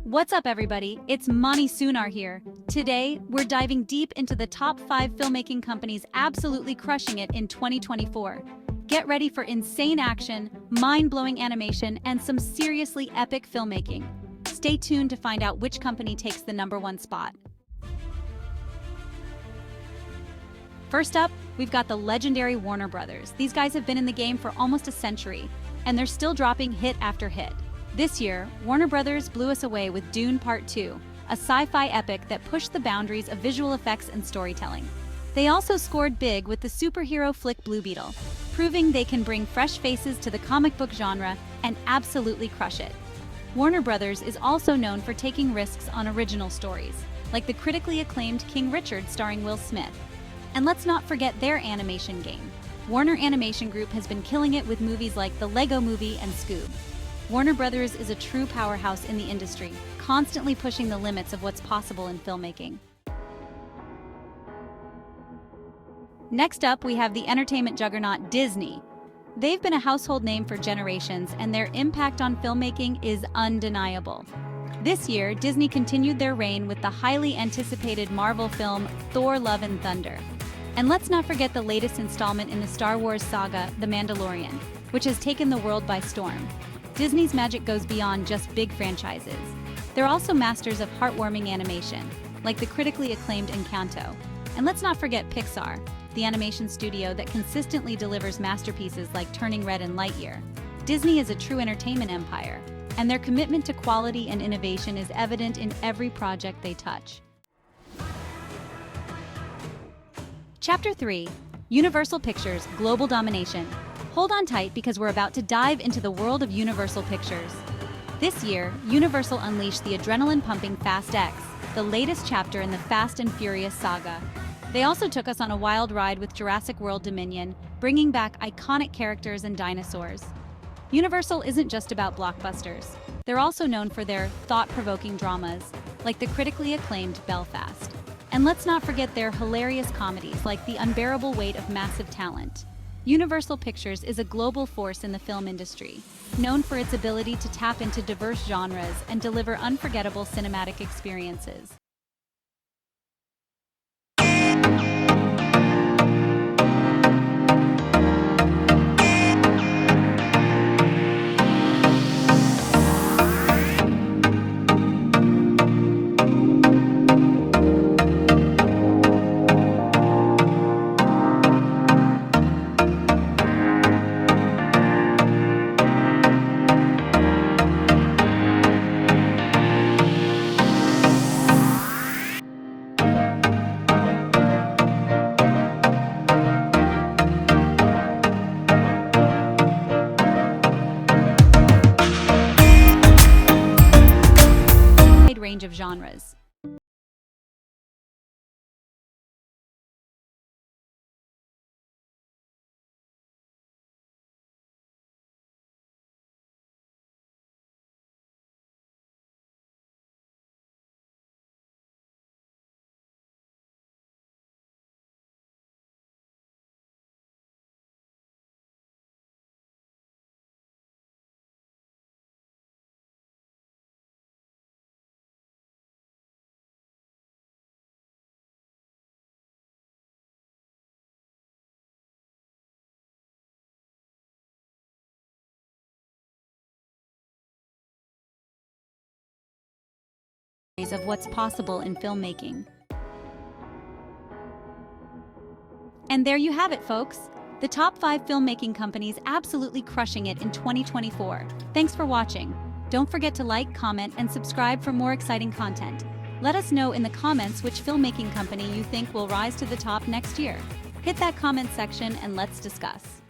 What's up, everybody? It's Mani Sunar here. Today, we're diving deep into the top 5 filmmaking companies absolutely crushing it in 2024. Get ready for insane action, mind-blowing animation, and some seriously epic filmmaking. Stay tuned to find out which company takes the #1 spot. First up, we've got the legendary Warner Brothers. These guys have been in the game for almost a century, and they're still dropping hit after hit. This year, Warner Brothers blew us away with Dune Part 2, a sci-fi epic that pushed the boundaries of visual effects and storytelling. They also scored big with the superhero flick Blue Beetle, proving they can bring fresh faces to the comic book genre and absolutely crush it. Warner Brothers is also known for taking risks on original stories, like the critically acclaimed King Richard starring Will Smith. And let's not forget their animation game. Warner Animation Group has been killing it with movies like The Lego Movie and Scoob. Warner Brothers is a true powerhouse in the industry, constantly pushing the limits of what's possible in filmmaking. Next up, we have the entertainment juggernaut Disney. They've been a household name for generations, and their impact on filmmaking is undeniable. This year, Disney continued their reign with the highly anticipated Marvel film Thor: Love and Thunder. And let's not forget the latest installment in the Star Wars saga, The Mandalorian, which has taken the world by storm. Disney's magic goes beyond just big franchises. They're also masters of heartwarming animation, like the critically acclaimed Encanto. And let's not forget Pixar, the animation studio that consistently delivers masterpieces like Turning Red and Lightyear. Disney is a true entertainment empire, and their commitment to quality and innovation is evident in every project they touch. Chapter 3: Universal Pictures Global Domination. Hold on tight because we're about to dive into the world of Universal Pictures. This year, Universal unleashed the adrenaline-pumping Fast X, the latest chapter in the Fast and Furious saga. They also took us on a wild ride with Jurassic World Dominion, bringing back iconic characters and dinosaurs. Universal isn't just about blockbusters. They're also known for their thought-provoking dramas, like the critically acclaimed Belfast. And let's not forget their hilarious comedies like The Unbearable Weight of Massive Talent. Universal Pictures is a global force in the film industry, known for its ability to tap into diverse genres and deliver unforgettable cinematic experiences. Range of genres. Of what's possible in filmmaking. And there you have it, folks. The top 5 filmmaking companies absolutely crushing it in 2024. Thanks for watching. Don't forget to like, comment, and subscribe for more exciting content. Let us know in the comments which filmmaking company you think will rise to the top next year. Hit that comment section and let's discuss.